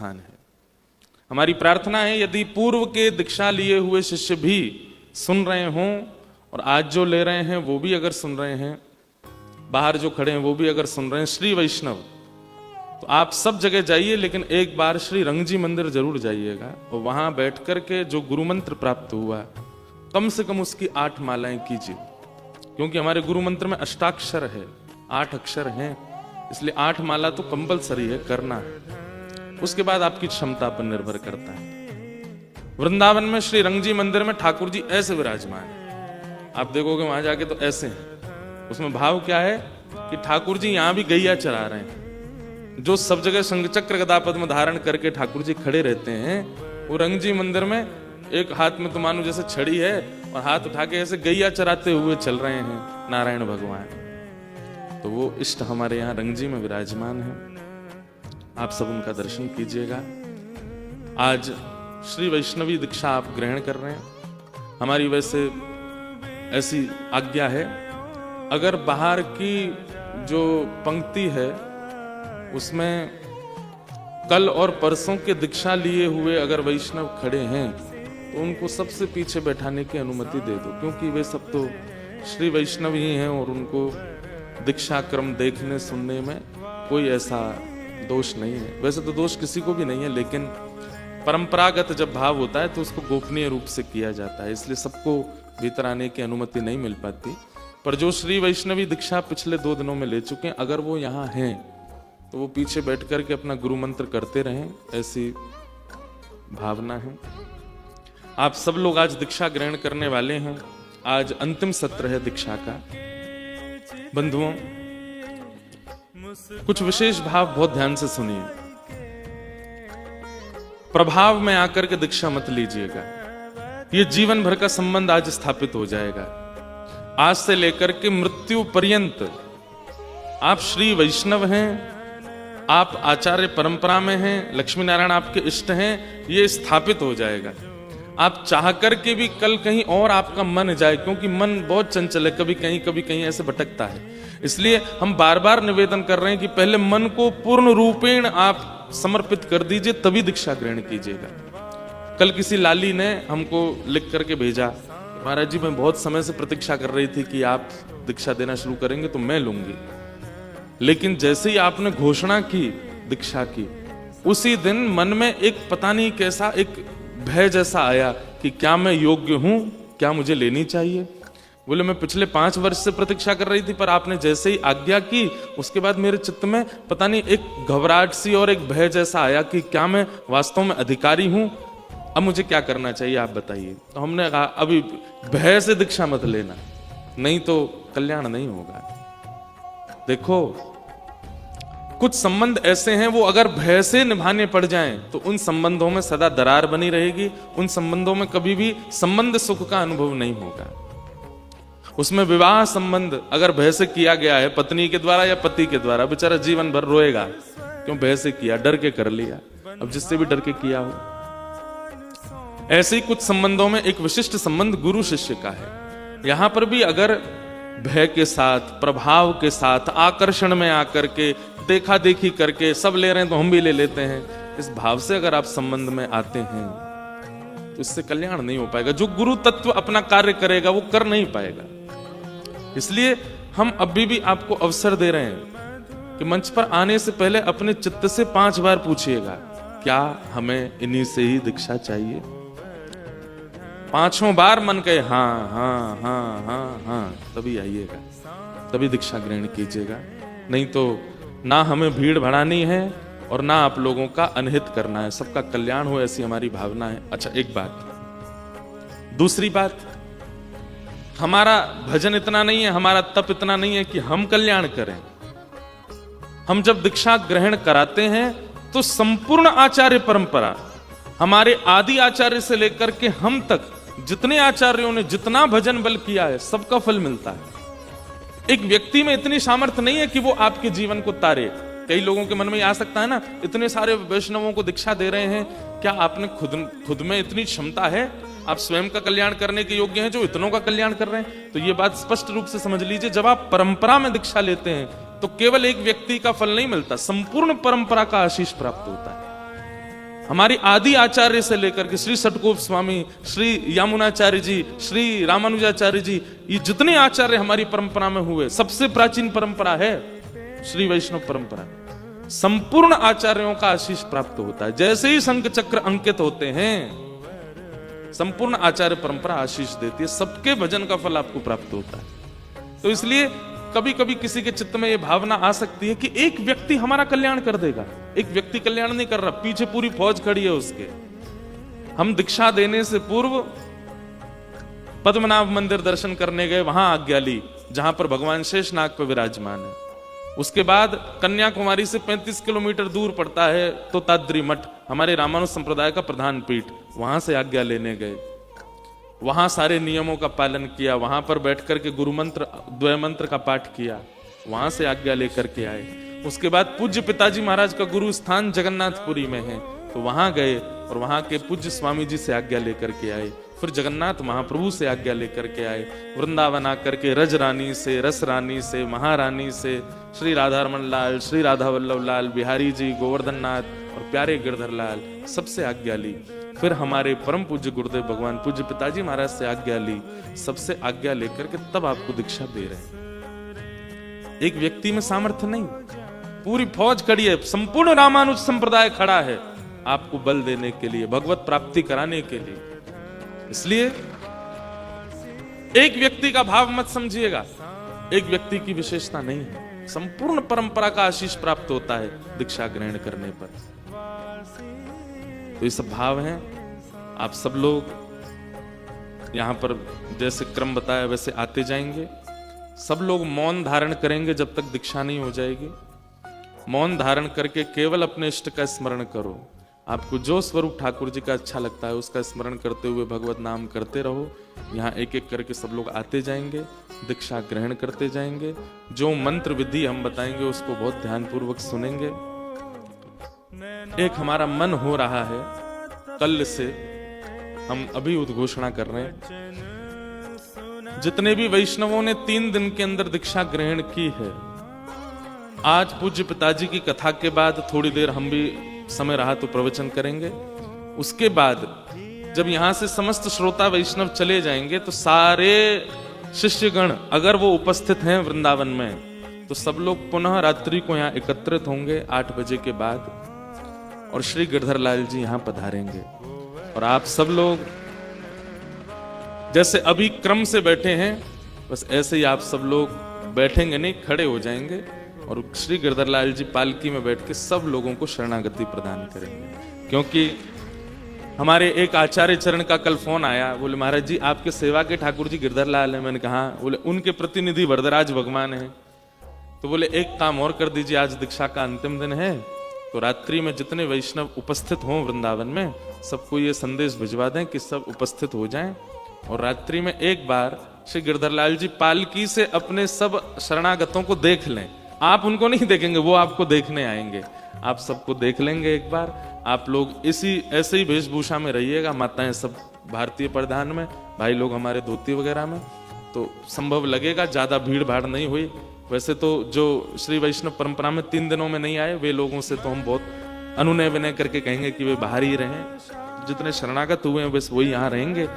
स्थान है। हमारी प्रार्थना है यदि पूर्व के दीक्षा लिए हुए शिष्य भी सुन रहे हों और आज जो ले रहे हैं वो भी अगर सुन रहे हैं, बाहर जो खड़े हैं वो भी अगर सुन रहे हैं श्री वैष्णव, तो आप सब जगह जाइए, लेकिन एक बार श्री रंगजी मंदिर जरूर जाइएगा और वहां बैठ कर के जो गुरु मंत्र प्राप्त हुआ कम से कम उसकी 8 मालाएं कीजिए, क्योंकि हमारे गुरु मंत्र में अष्टाक्षर है, 8 अक्षर हैं, इसलिए 8 माला तो कंपलसरी है, करना है। उसके बाद आपकी क्षमता पर निर्भर करता है। वृंदावन में श्री रंगजी मंदिर में ठाकुर जी ऐसे विराजमान है, आप देखोगे वहां जाके तो ऐसे हैं। उसमें भाव क्या है कि ठाकुर जी यहां भी गैया चरा रहे हैं। जो सब जगह शंख चक्र गदा पद्म धारण करके ठाकुर जी खड़े रहते हैं, वो रंगजी मंदिर में एक हाथ में तो मानो जैसे छड़ी है और हाथ उठा के ऐसे गैया चराते हुए चल रहे हैं नारायण भगवान। तो वो इष्ट हमारे यहाँ रंगजी में विराजमान है, आप सब उनका दर्शन कीजिएगा। आज श्री वैष्णवी दीक्षा आप ग्रहण कर रहे हैं। हमारी वैसे ऐसी आज्ञा है, अगर बाहर की जो पंक्ति है उसमें कल और परसों के दीक्षा लिए हुए अगर वैष्णव खड़े हैं तो उनको सबसे पीछे बैठाने की अनुमति दे दो, क्योंकि वे सब तो श्री वैष्णव ही हैं और उनको दीक्षा क्रम देखने सुनने में कोई ऐसा दोष नहीं है। वैसे तो दोष किसी को भी नहीं है, लेकिन परंपरागत जब भाव होता है तो उसको गोपनीय रूप से किया जाता है, इसलिए सबको भीतर आने की अनुमति नहीं मिल पाती। पर जो श्री वैष्णवी दीक्षा पिछले 2 दिनों में ले चुके हैं, अगर वो यहाँ हैं तो वो पीछे बैठ करके अपना गुरु मंत्र करते रहें, ऐसी भावना है। आप सब लोग आज दीक्षा ग्रहण करने वाले हैं। आज अंतिम सत्र है दीक्षा का। बंधुओं, कुछ विशेष भाव बहुत ध्यान से सुनिए। प्रभाव में आकर के दीक्षा मत लीजिएगा, ये जीवन भर का संबंध आज स्थापित हो जाएगा। आज से लेकर के मृत्यु पर्यंत आप श्री वैष्णव हैं, आप आचार्य परंपरा में हैं, लक्ष्मी नारायण आपके इष्ट हैं, ये स्थापित हो जाएगा। आप चाह करके भी कल कहीं और आपका मन जाए, क्योंकि मन बहुत चंचल है, कभी कहीं ऐसे भटकता है। इसलिए हम बार बार निवेदन कर रहे हैं कि पहले मन को पूर्ण रूपेण आप समर्पित कर दीजिए, तभी दीक्षा ग्रहण कीजिएगा। कल किसी लाली ने हमको लिख करके भेजा, महाराज जी मैं बहुत समय से प्रतीक्षा कर रही थी कि आप दीक्षा देना शुरू करेंगे तो मैं लूंगी, लेकिन जैसे ही आपने घोषणा की दीक्षा की, उसी दिन मन में एक पता नहीं कैसा एक भय जैसा आया कि क्या मैं योग्य हूं, क्या मुझे लेनी चाहिए। बोले मैं पिछले 5 वर्ष से प्रतीक्षा कर रही थी, पर आपने जैसे ही आज्ञा की उसके बाद मेरे चित्त में पता नहीं एक घबराहट सी और एक भय जैसा आया कि क्या मैं वास्तव में अधिकारी हूं, अब मुझे क्या करना चाहिए आप बताइए। तो हमने कहा अभी भय से दीक्षा मत लेना, नहीं तो कल्याण नहीं होगा। देखो कुछ संबंध ऐसे हैं वो अगर भय से निभाने पड़ जाएं तो उन संबंधों में सदा दरार बनी रहेगी, उन संबंधों में कभी भी संबंध सुख का अनुभव नहीं होगा। उसमें विवाह संबंध अगर भय से किया गया है, पत्नी के द्वारा या पति के द्वारा, बेचारा जीवन भर रोएगा, क्यों भय से किया, डर के कर लिया, अब जिससे भी डर के किया हो। ऐसे ही कुछ संबंधों में एक विशिष्ट संबंध गुरु शिष्य का है। यहां पर भी अगर भय के साथ, प्रभाव के साथ, आकर्षण में आकर के, देखा देखी करके सब ले रहे हैं तो हम भी ले लेते हैं, इस भाव से अगर आप संबंध में आते हैं तो इससे कल्याण नहीं हो पाएगा। जो गुरु तत्व अपना कार्य करेगा वो कर नहीं पाएगा। इसलिए हम अभी भी आपको अवसर दे रहे हैं कि मंच पर आने से पहले अपने चित्त से 5 बार पूछिएगा, क्या हमें इन्हीं से ही दीक्षा चाहिए। 5 बार मन कहे हाँ हाँ हाँ हाँ हाँ, तभी आइएगा, तभी दीक्षा ग्रहण कीजिएगा। नहीं तो ना हमें भीड़ बढ़ानी है और ना आप लोगों का अनहित करना है, सबका कल्याण हो ऐसी हमारी भावना है। अच्छा एक बात, दूसरी बात, हमारा भजन इतना नहीं है, हमारा तप इतना नहीं है कि हम कल्याण करें। हम जब दीक्षा ग्रहण कराते हैं तो संपूर्ण आचार्य परंपरा, हमारे आदि आचार्य से लेकर के हम तक जितने आचार्यों ने जितना भजन बल किया है सबका फल मिलता है। एक व्यक्ति में इतनी सामर्थ्य नहीं है कि वो आपके जीवन को तारे। कई लोगों के मन में आ सकता है ना, इतने सारे वैष्णवों को दीक्षा दे रहे हैं, क्या आपने खुद में इतनी क्षमता है, आप स्वयं का कल्याण करने के योग्य हैं जो इतनों का कल्याण कर रहे हैं? तो ये बात स्पष्ट रूप से समझ लीजिए, जब आप परंपरा में दीक्षा लेते हैं तो केवल एक व्यक्ति का फल नहीं मिलता, संपूर्ण परंपरा का आशीष प्राप्त होता है। हमारी आदि आचार्य से लेकर के श्री सटकोप स्वामी, श्री यामुनाचार्य जी, श्री रामानुजाचार्य जी, ये जितने आचार्य हमारी परंपरा में हुए, सबसे प्राचीन परंपरा है श्री वैष्णव परंपरा। संपूर्ण आचार्यों का आशीष प्राप्त होता है। जैसे ही शंख चक्र अंकित होते हैं, संपूर्ण आचार्य परंपरा आशीष देती है, सबके भजन का फल आपको प्राप्त होता है। तो इसलिए कभी कभी किसी के चित्त में यह भावना आ सकती है कि एक व्यक्ति हमारा कल्याण कर देगा। एक व्यक्ति कल्याण नहीं कर रहा, पीछे पूरी फौज खड़ी है उसके। हम दीक्षा देने से पूर्व पद्मनाभ मंदिर दर्शन करने गए, वहां आज्ञा ली जहां पर भगवान शेषनाग पर विराजमान है। उसके बाद कन्याकुमारी से 35 किलोमीटर दूर पड़ता है तो ताद्री मठ, हमारे रामानुज संप्रदाय का प्रधान पीठ, वहां से आज्ञा लेने गए। वहां सारे नियमों का पालन किया, वहां पर बैठकर के गुरु मंत्र द्वय मंत्र का पाठ किया, वहां से आज्ञा लेकर के आए। उसके बाद पूज्य पिताजी महाराज का गुरु स्थान जगन्नाथपुरी में है, तो वहां गए और वहां के पूज्य स्वामी जी से आज्ञा लेकर के आए। फिर जगन्नाथ महाप्रभु से आज्ञा लेकर के आए। वृंदावन आकर के रज रानी से, रस रानी से, महारानी से, श्री राधारमण लाल, श्री राधा वल्लभ लाल, बिहारी जी, गोवर्धन नाथ और प्यारे गिरधर लाल, सबसे आज्ञा ली। फिर हमारे परम पूज्य गुरुदेव भगवान पूज्य पिताजी महाराज से आज्ञा ली। सबसे आज्ञा लेकर के तब आपको दीक्षा दे रहे हैं। एक व्यक्ति में सामर्थ्य नहीं, पूरी फौज खड़ी है, संपूर्ण रामानुज संप्रदाय खड़ा है आपको बल देने के लिए, भगवत प्राप्ति कराने के लिए। इसलिए एक व्यक्ति का भाव मत समझिएगा, एक व्यक्ति की विशेषता नहीं है, संपूर्ण परंपरा का आशीष प्राप्त होता है दीक्षा ग्रहण करने पर। तो ये सब भाव हैं। आप सब लोग यहां पर जैसे क्रम बताया वैसे आते जाएंगे। सब लोग मौन धारण करेंगे जब तक दीक्षा नहीं हो जाएगी। मौन धारण करके केवल अपने इष्ट का स्मरण करो। आपको जो स्वरूप ठाकुर जी का अच्छा लगता है उसका स्मरण करते हुए भगवत नाम करते रहो। यहाँ एक एक करके सब लोग आते जाएंगे, दीक्षा ग्रहण करते जाएंगे। जो मंत्र विधि हम बताएंगे उसको बहुत ध्यानपूर्वक सुनेंगे। एक हमारा मन हो रहा है, कल से हम अभी उद्घोषणा कर रहे हैं, जितने भी वैष्णवों ने 3 दिन के अंदर दीक्षा ग्रहण की है, आज पूज्य पिताजी की कथा के बाद थोड़ी देर हम भी समय रहा तो प्रवचन करेंगे। उसके बाद जब यहां से समस्त श्रोता वैष्णव चले जाएंगे तो सारे शिष्यगण अगर वो उपस्थित हैं वृंदावन में, तो सब लोग पुनः रात्रि को यहाँ एकत्रित होंगे 8 बजे के बाद, और श्री गिरधर लाल जी यहाँ पधारेंगे। और आप सब लोग जैसे अभी क्रम से बैठे हैं, बस ऐसे ही आप सब लोग बैठेंगे नहीं, खड़े हो जाएंगे और श्री गिरधर लाल जी पालकी में बैठ के सब लोगों को शरणागति प्रदान करेंगे। क्योंकि हमारे एक आचार्य चरण का कल फोन आया, बोले महाराज जी आपके सेवा के ठाकुर जी गिरधर लाल है। मैंने कहा, बोले उनके प्रतिनिधि वरदराज भगवान है। तो बोले एक काम और कर दीजिए, आज दीक्षा का अंतिम दिन है, तो रात्रि में जितने वैष्णव उपस्थित हों वृंदावन में, सबको ये संदेश भिजवा दें कि सब उपस्थित हो जाएं, और रात्रि में एक बार श्री गिरधर लाल जी पालकी से अपने सब शरणागतों को देख लें। आप उनको नहीं देखेंगे, वो आपको देखने आएंगे। आप सबको देख लेंगे एक बार। आप लोग ऐसे ही वेशभूषा में रहिएगा, माताएं सब भारतीय परिधान में, भाई लोग हमारे धोती वगैरह में, तो संभव लगेगा, ज्यादा भीड़ भाड़ नहीं हुई। वैसे तो जो श्री वैष्णव परंपरा में 3 दिनों में नहीं आए, वे लोगों से तो हम बहुत अनुनय विनय करके कहेंगे कि वे बाहर ही रहें। जितने शरणागत हुए हैं बस वही यहाँ रहेंगे।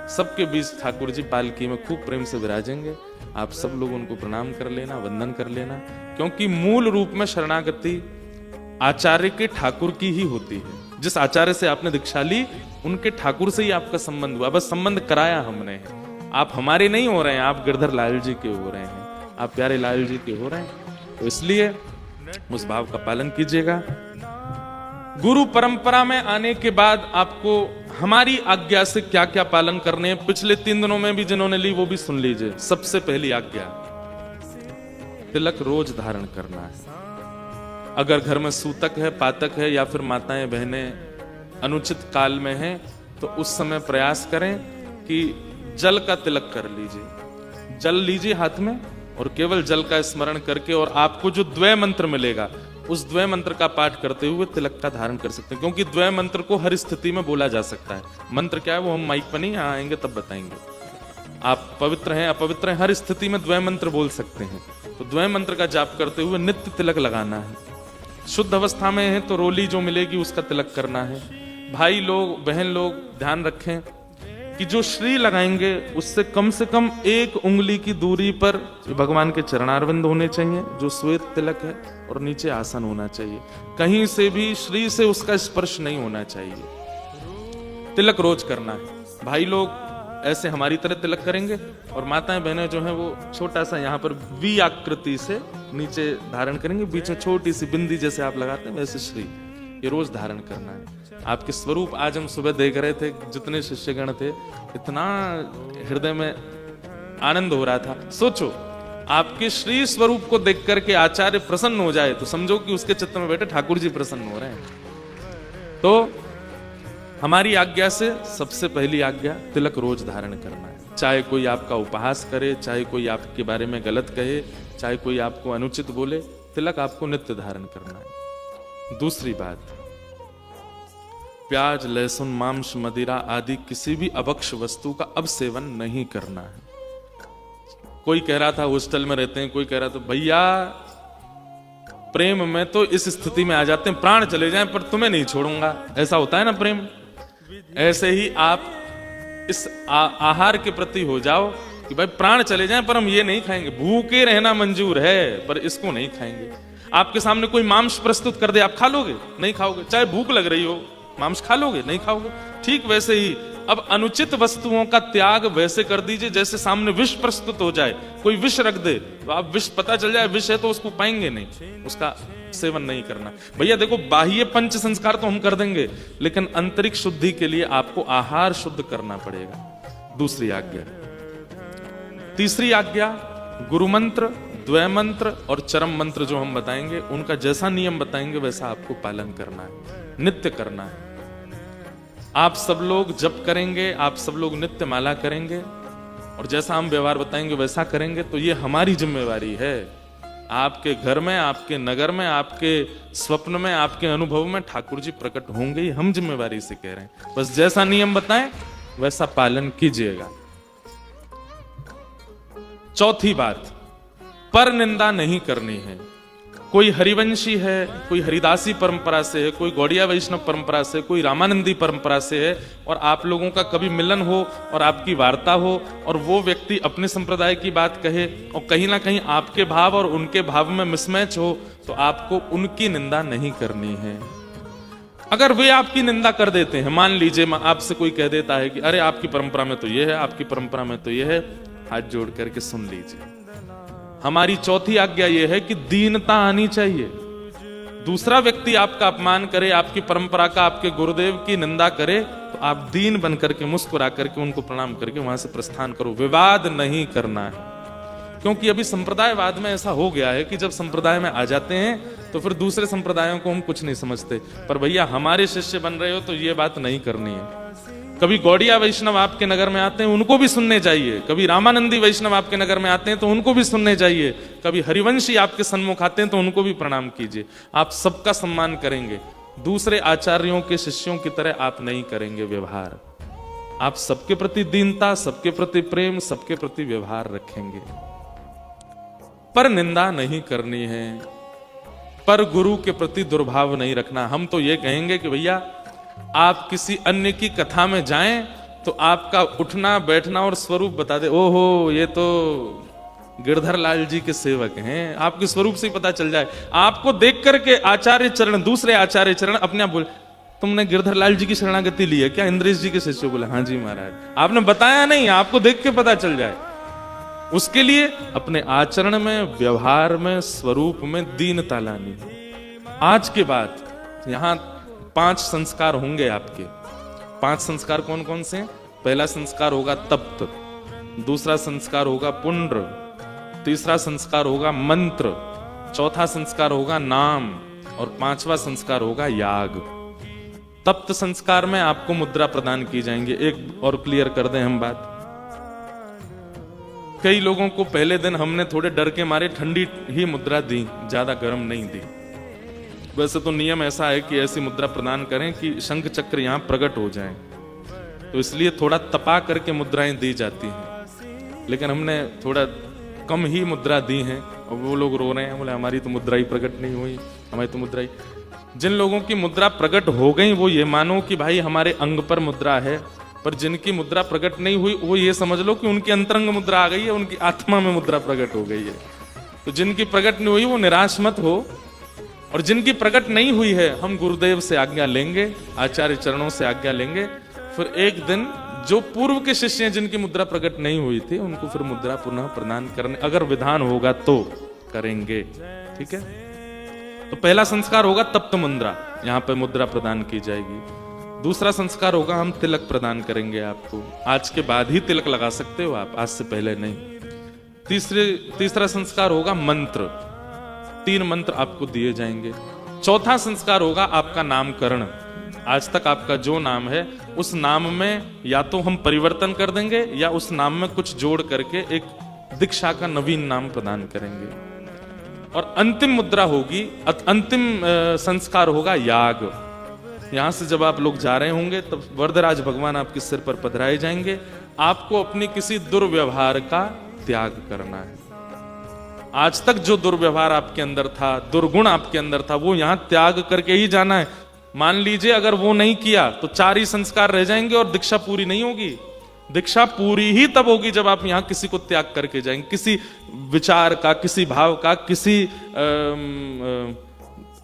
सबके बीच ठाकुर जी पालकी में खूब प्रेम से विराजेंगे। आप सब लोग उनको प्रणाम कर लेना, वंदन कर लेना, क्योंकि मूल रूप में शरणागति आचार्य के ठाकुर की ही होती है। जिस आचार्य से आपने दीक्षा ली उनके ठाकुर से ही आपका संबंध हुआ, बस संबंध कराया हमने। आप हमारे नहीं हो रहे हैं, आप गिरधर लाल जी के हो रहे हैं, आप प्यारे लाल जी के हो रहे हैं। तो इसलिए उस भाव का पालन कीजिएगा। गुरु परंपरा में आने के बाद आपको हमारी आज्ञा से क्या क्या पालन करने हैं, पिछले 3 दिनों में भी जिन्होंने ली वो भी सुन लीजिए। सबसे पहली आज्ञा, तिलक रोज धारण करना है। अगर घर में सूतक है, पातक है, या फिर माताएं बहनें अनुचित काल में हैं, तो उस समय प्रयास करें कि जल का तिलक कर लीजिए। जल लीजिए हाथ में और केवल जल का स्मरण करके, और आपको जो द्वय मंत्र मिलेगा उस द्वय मंत्र का पाठ करते हुए तिलक का धारण कर सकते हैं। क्योंकि द्वय मंत्र को हर स्थिति में बोला जा सकता है। मंत्र क्या है वो हम माइक पर नहीं, यहाँ आएंगे तब बताएंगे। आप पवित्र हैं अपवित्र हैं, हर स्थिति में द्वय मंत्र बोल सकते हैं। तो द्वय मंत्र का जाप करते हुए नित्य तिलक लगाना है। शुद्ध अवस्था में है तो रोली जो मिलेगी उसका तिलक करना है। भाई लोग बहन लोग ध्यान रखें कि जो श्री लगाएंगे उससे कम 1 उंगली की दूरी पर भगवान के चरणारविंद होने चाहिए, जो श्वेत तिलक है, और नीचे आसन होना चाहिए। कहीं से भी श्री से उसका स्पर्श नहीं होना चाहिए। तिलक रोज करना है। भाई लोग ऐसे हमारी तरह तिलक करेंगे और माताएं बहनें जो हैं वो छोटा सा यहाँ पर वी आकृति से नीचे धारण करेंगे, बीच में छोटी सी बिंदी जैसे आप लगाते हैं वैसे श्री, ये रोज धारण करना है। आपके स्वरूप आज हम सुबह देख रहे थे, जितने शिष्यगण थे, इतना हृदय में आनंद हो रहा था। सोचो आपके श्री स्वरूप को देख करके आचार्य प्रसन्न हो जाए तो समझो कि उसके चित्त में बैठे ठाकुर जी प्रसन्न हो रहे हैं। तो हमारी आज्ञा से सबसे पहली आज्ञा तिलक रोज धारण करना है। चाहे कोई आपका उपहास करे, चाहे कोई आपके बारे में गलत कहे, चाहे कोई आपको अनुचित बोले, तिलक आपको नित्य धारण करना है। दूसरी बात, प्याज लहसुन मांस मदिरा आदि किसी भी अभक्ष वस्तु का अब सेवन नहीं करना है। कोई कह रहा था हॉस्टल में रहते हैं, कोई कह रहा था भैया प्रेम में तो इस स्थिति में आ जाते हैं प्राण चले जाएं पर तुम्हें नहीं छोड़ूंगा, ऐसा होता है ना प्रेम। ऐसे ही आप इस आहार के प्रति हो जाओ कि भाई प्राण चले जाएं पर हम ये नहीं खाएंगे, भूखे रहना मंजूर है पर इसको नहीं खाएंगे। आपके सामने कोई मांस प्रस्तुत कर दे, आप खा लोगे? नहीं खाओगे। चाहे भूख लग रही हो, मांस खा लोगे? नहीं खाओगे। ठीक वैसे ही अब अनुचित वस्तुओं का त्याग वैसे कर दीजिए जैसे सामने विष प्रस्तुत हो जाए, कोई विष रख दे तो आप विष पता चल जाए विष है तो उसको पाएंगे नहीं, उसका सेवन नहीं करना। भैया देखो बाह्य पंच संस्कार तो हम कर देंगे, लेकिन आंतरिक शुद्धि के लिए आपको आहार शुद्ध करना पड़ेगा। दूसरी आज्ञा। तीसरी आज्ञा, गुरु मंत्र, द्वय मंत्र और चरम मंत्र जो हम बताएंगे उनका जैसा नियम बताएंगे वैसा आपको पालन करना है, नित्य करना है। आप सब लोग जप करेंगे, आप सब लोग नित्य माला करेंगे और जैसा हम व्यवहार बताएंगे वैसा करेंगे, तो ये हमारी जिम्मेवारी है। आपके घर में, आपके नगर में, आपके स्वप्न में, आपके अनुभव में ठाकुर जी प्रकट होंगे, हम जिम्मेवारी से कह रहे हैं। बस जैसा नियम बताएं वैसा पालन कीजिएगा। चौथी बात, पर निंदा नहीं करनी है। कोई हरिवंशी है, कोई हरिदासी परंपरा से है, कोई गौड़िया वैष्णव परंपरा से, कोई रामानंदी परंपरा से है, और आप लोगों का कभी मिलन हो और आपकी वार्ता हो और वो व्यक्ति अपने संप्रदाय की बात कहे और कहीं ना कहीं आपके भाव और उनके भाव में मिसमैच हो, तो आपको उनकी निंदा नहीं करनी है। अगर वे आपकी निंदा कर देते हैं, मान लीजिए आपसे कोई कह देता है कि अरे आपकी परंपरा में तो ये है, आपकी परंपरा में तो ये है, हाथ जोड़ करके सुन लीजिए। हमारी चौथी आज्ञा यह है कि दीनता आनी चाहिए। दूसरा व्यक्ति आपका अपमान करे, आपकी परंपरा का, आपके गुरुदेव की निंदा करे, तो आप दीन बन करके मुस्कुरा करके उनको प्रणाम करके वहां से प्रस्थान करो। विवाद नहीं करना है, क्योंकि अभी संप्रदायवाद में ऐसा हो गया है कि जब संप्रदाय में आ जाते हैं तो फिर दूसरे संप्रदायों को हम कुछ नहीं समझते। पर भैया हमारे शिष्य बन रहे हो तो ये बात नहीं करनी है। कभी गौड़िया वैष्णव आपके नगर में आते हैं, उनको भी सुनने चाहिए। कभी रामानंदी वैष्णव आपके नगर में आते हैं तो उनको भी सुनने चाहिए। कभी हरिवंशी आपके सन्मुख आते हैं तो उनको भी प्रणाम कीजिए। आप सबका सम्मान करेंगे, दूसरे आचार्यों के शिष्यों की तरह आप नहीं करेंगे व्यवहार। आप सबके प्रति दीनता, सबके प्रति प्रेम, सबके प्रति व्यवहार रखेंगे। पर निंदा नहीं करनी है, पर गुरु के प्रति दुर्भाव नहीं रखना। हम तो ये कहेंगे कि भैया आप किसी अन्य की कथा में जाएं तो आपका उठना बैठना और स्वरूप बता दे, ओहो ये तो गिरधर लाल जी के सेवक हैं, आपके स्वरूप से ही पता चल जाए। आपको देख करके आचार्य चरण, दूसरे आचार्य चरण अपने आप बोले, तुमने गिरधर लाल जी की शरणागति ली है क्या? इंद्रेश जी के शिष्य बोले, हाँ जी महाराज। आपने बताया नहीं, आपको देख के पता चल जाए। उसके लिए अपने आचरण में, व्यवहार में, स्वरूप में दीनता लानी है। आज के बाद यहां 5 संस्कार होंगे आपके। 5 संस्कार कौन कौन से? पहला संस्कार होगा तप्त, दूसरा संस्कार होगा पुण्ड्र, तीसरा संस्कार होगा मंत्र, चौथा संस्कार होगा नाम और 5वां संस्कार होगा याग। तप्त संस्कार में आपको मुद्रा प्रदान की जाएंगे। एक और क्लियर कर दें हम बात, कई लोगों को पहले दिन हमने थोड़े डर के मारे ठंडी ही मुद्रा दी, ज्यादा गर्म नहीं दी। वैसे तो नियम ऐसा है कि ऐसी मुद्रा प्रदान करें कि शंख चक्र यहां प्रकट हो जाएं, तो इसलिए थोड़ा तपा करके मुद्राएं दी जाती हैं। लेकिन हमने थोड़ा कम ही मुद्रा दी है और वो लोग रो रहे हैं, बोले हमारी तो मुद्रा ही प्रकट नहीं हुई, हमारी तो मुद्रा ही। जिन लोगों की मुद्रा प्रकट हो गई वो ये मानो कि भाई हमारे अंग पर मुद्रा है, पर जिनकी मुद्रा प्रकट नहीं हुई वो ये समझ लो कि उनकी अंतरंग मुद्रा आ गई है, उनकी आत्मा में मुद्रा प्रकट हो गई है। तो जिनकी प्रकट नहीं हुई वो निराश मत हो, और जिनकी प्रकट नहीं हुई है हम गुरुदेव से आज्ञा लेंगे, आचार्य चरणों से आज्ञा लेंगे, फिर एक दिन जो पूर्व के शिष्य हैं जिनकी मुद्रा प्रकट नहीं हुई थी उनको फिर मुद्रा पुनः प्रदान करने अगर विधान होगा तो करेंगे। ठीक है, तो पहला संस्कार होगा तप्त मुद्रा, यहां पे मुद्रा प्रदान की जाएगी। दूसरा संस्कार होगा हम तिलक प्रदान करेंगे आपको, आज के बाद ही तिलक लगा सकते हो आप, आज से पहले नहीं। तीसरा संस्कार होगा मंत्र, 3 मंत्र आपको दिए जाएंगे। चौथा संस्कार होगा आपका नामकरण, आज तक आपका जो नाम है उस नाम में या तो हम परिवर्तन कर देंगे या उस नाम में कुछ जोड़ करके एक दीक्षा का नवीन नाम प्रदान करेंगे। और अंतिम मुद्रा होगी, अंतिम संस्कार होगा याग। यहां से जब आप लोग जा रहे होंगे तब वरदराज भगवान आपके सिर पर पधराए जाएंगे, आपको अपनी किसी दुर्व्यवहार का त्याग करना है। आज तक जो दुर्व्यवहार आपके अंदर था, दुर्गुण आपके अंदर था, वो यहां त्याग करके ही जाना है। मान लीजिए अगर वो नहीं किया तो 4 ही संस्कार रह जाएंगे और दीक्षा पूरी नहीं होगी। दीक्षा पूरी ही तब होगी जब आप यहां किसी को त्याग करके जाएंगे, किसी विचार का, किसी भाव का, किसी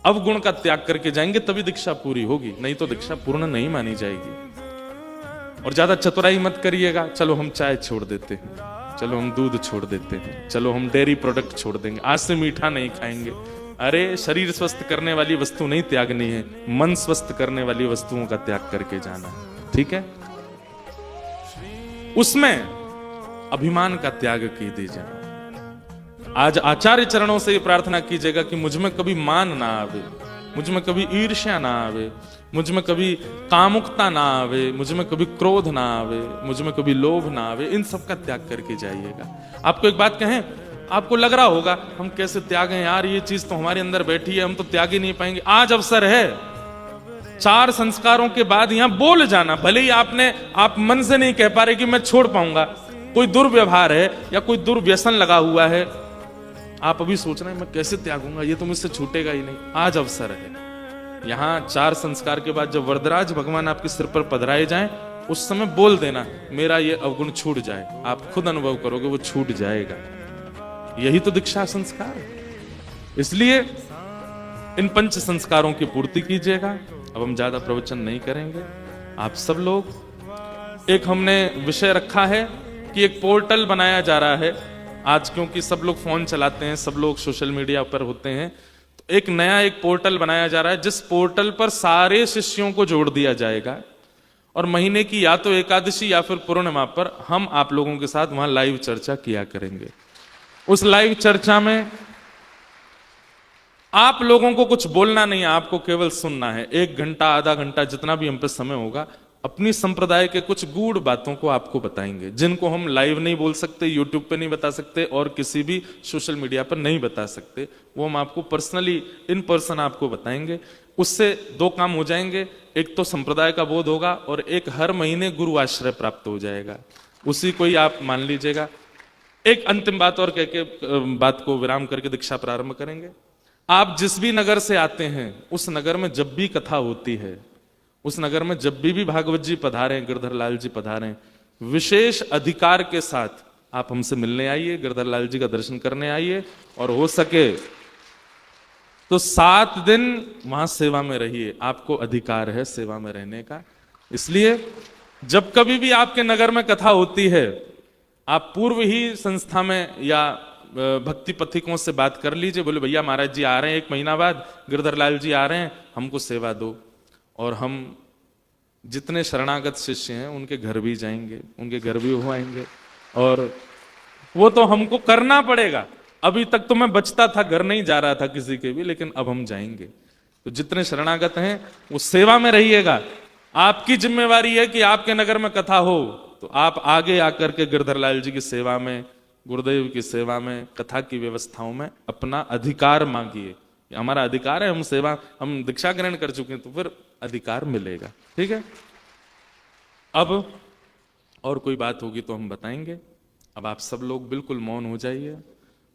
अवगुण का त्याग करके जाएंगे, तभी दीक्षा पूरी होगी, नहीं तो दीक्षा पूर्ण नहीं मानी जाएगी। और ज्यादा चतुराई मत करिएगा, चलो हम चाय छोड़ देते हैं, चलो हम दूध छोड़ देते हैं, चलो हम डेयरी प्रोडक्ट छोड़ देंगे, आज से मीठा नहीं खाएंगे। अरे शरीर स्वस्थ करने वाली वस्तु नहीं त्यागनी है, मन स्वस्थ करने वाली वस्तुओं का त्याग करके जाना है। ठीक है, उसमें अभिमान का त्याग की दीजिए। आज आचार्य चरणों से ये प्रार्थना कीजिएगा कि मुझ में कभी मान ना आवे, मुझ में कभी ईर्ष्या ना आवे, मुझ में कभी कामुकता ना आवे, मुझ में कभी क्रोध ना आवे, मुझ में कभी लोभ ना आवे। इन सब का त्याग करके जाइएगा। आपको एक बात कहें, आपको लग रहा होगा हम कैसे त्यागें यार, ये चीज तो हमारे अंदर बैठी है, हम तो त्याग ही नहीं पाएंगे। आज अवसर है, 4 संस्कारों के बाद यहां बोल जाना। भले ही आप मन से नहीं कह पा रहे कि मैं छोड़ पाऊंगा, कोई दुर्व्यवहार है या कोई दुर्व्यसन लगा हुआ है, आप अभी सोच रहे हैं मैं कैसे त्यागूंगा, ये तो मुझसे छूटेगा ही नहीं। आज अवसर है, यहां 4 संस्कार के बाद जब वरदराज भगवान आपके सिर पर पधराए जाएं, उस समय बोल देना मेरा ये अवगुण छूट जाए। आप खुद अनुभव करोगे वो छूट जाएगा। यही तो दीक्षा संस्कार है। इसलिए इन 5 संस्कारों की पूर्ति कीजिएगा। अब हम ज्यादा प्रवचन नहीं करेंगे। आप सब लोग, एक हमने विषय रखा है कि एक पोर्टल बनाया जा रहा है आज, क्योंकि सब लोग फोन चलाते हैं, सब लोग सोशल मीडिया पर होते हैं, तो एक नया पोर्टल बनाया जा रहा है जिस पोर्टल पर सारे शिष्यों को जोड़ दिया जाएगा। और महीने की या तो एकादशी या फिर पूर्णिमा पर हम आप लोगों के साथ वहां लाइव चर्चा किया करेंगे। उस लाइव चर्चा में आप लोगों को कुछ बोलना नहीं है, आपको केवल सुनना है। 1 घंटा, आधा घंटा, जितना भी हम पे समय होगा, अपनी संप्रदाय के कुछ गूढ़ बातों को आपको बताएंगे, जिनको हम लाइव नहीं बोल सकते, यूट्यूब पे नहीं बता सकते और किसी भी सोशल मीडिया पर नहीं बता सकते। वो हम आपको पर्सनली, इन पर्सन आपको बताएंगे। उससे 2 काम हो जाएंगे, एक तो संप्रदाय का बोध होगा और एक हर महीने गुरु आश्रय प्राप्त हो जाएगा। उसी को ही आप मान लीजिएगा। एक अंतिम बात और कह के बात को विराम करके दीक्षा प्रारंभ करेंगे। आप जिस भी नगर से आते हैं, उस नगर में जब भी कथा होती है, उस नगर में जब भी भागवत जी पधारे, गिरधर लाल जी पधारे, विशेष अधिकार के साथ आप हमसे मिलने आइए, गिरधर लाल जी का दर्शन करने आइए, और हो सके तो 7 दिन वहां सेवा में रहिए। आपको अधिकार है सेवा में रहने का। इसलिए जब कभी भी आपके नगर में कथा होती है, आप पूर्व ही संस्था में या भक्ति पथिकों से बात कर लीजिए, बोले भैया महाराज जी आ रहे हैं 1 महीना बाद, गिरधर लाल जी आ रहे हैं, हमको सेवा दो। और हम जितने शरणागत शिष्य हैं उनके घर भी जाएंगे, उनके घर भी हो आएंगे, और वो तो हमको करना पड़ेगा। अभी तक तो मैं बचता था, घर नहीं जा रहा था किसी के भी, लेकिन अब हम जाएंगे। तो जितने शरणागत हैं वो सेवा में रहिएगा। आपकी जिम्मेवारी है कि आपके नगर में कथा हो तो आप आगे आकर के गिरधर लाल जी की सेवा में, गुरुदेव की सेवा में, कथा की व्यवस्थाओं में अपना अधिकार मांगिए। हमारा अधिकार है, हम सेवा, हम दीक्षा ग्रहण कर चुके हैं, तो फिर अधिकार मिलेगा। ठीक है, अब और कोई बात होगी तो हम बताएंगे। अब आप सब लोग बिल्कुल मौन हो जाइए।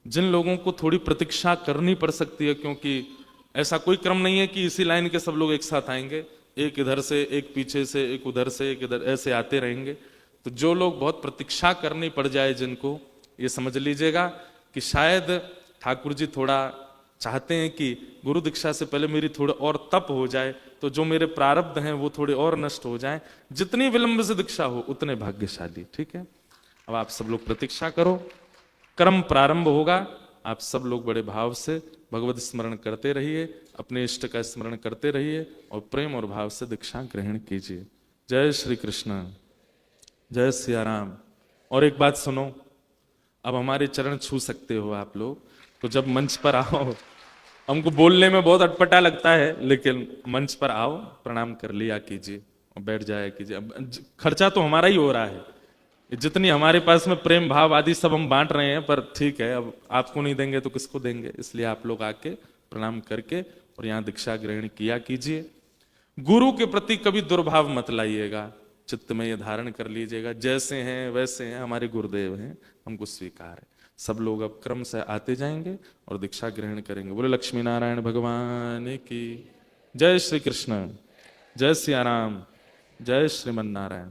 जिन लोगों को थोड़ी प्रतीक्षा करनी पड़ सकती है, क्योंकि ऐसा कोई क्रम नहीं है कि इसी लाइन के सब लोग एक साथ आएंगे, एक इधर से, एक पीछे से, एक उधर से, एक इधर, ऐसे आते रहेंगे। तो जो लोग बहुत प्रतीक्षा करनी पड़ जाए जिनको, ये समझ लीजिएगा कि शायद ठाकुर जी थोड़ा चाहते हैं कि गुरु दीक्षा से पहले मेरी थोड़ा और तप हो जाए, तो जो मेरे प्रारब्ध हैं वो थोड़े और नष्ट हो जाएं। जितनी विलंब से दीक्षा हो उतने भाग्यशाली। ठीक है, अब आप सब लोग प्रतीक्षा करो, क्रम प्रारंभ होगा। आप सब लोग बड़े भाव से भगवत स्मरण करते रहिए, अपने इष्ट का स्मरण करते रहिए और प्रेम और भाव से दीक्षा ग्रहण कीजिए। जय श्री कृष्ण, जय सिया राम। और एक बात सुनो, अब हमारे चरण छू सकते हो आप लोग, तो जब मंच पर आओ, हमको बोलने में बहुत अटपटा लगता है, लेकिन मंच पर आओ, प्रणाम कर लिया कीजिए और बैठ जाया कीजिए। अब खर्चा तो हमारा ही हो रहा है, जितनी हमारे पास में प्रेम भाव आदि सब हम बांट रहे हैं, पर ठीक है, अब आपको नहीं देंगे तो किसको देंगे, इसलिए आप लोग आके प्रणाम करके और यहाँ दीक्षा ग्रहण किया कीजिए। गुरु के प्रति कभी दुर्भाव मत लाइएगा, चित्त में ये धारण कर लीजिएगा, जैसे हैं वैसे हैं, हमारे गुरुदेव हैं, हमको स्वीकार है। सब लोग अब क्रम से आते जाएंगे और दीक्षा ग्रहण करेंगे। बोले लक्ष्मी नारायण भगवान की जय। श्री कृष्ण, जय सिया राम, जय श्रीमन नारायण।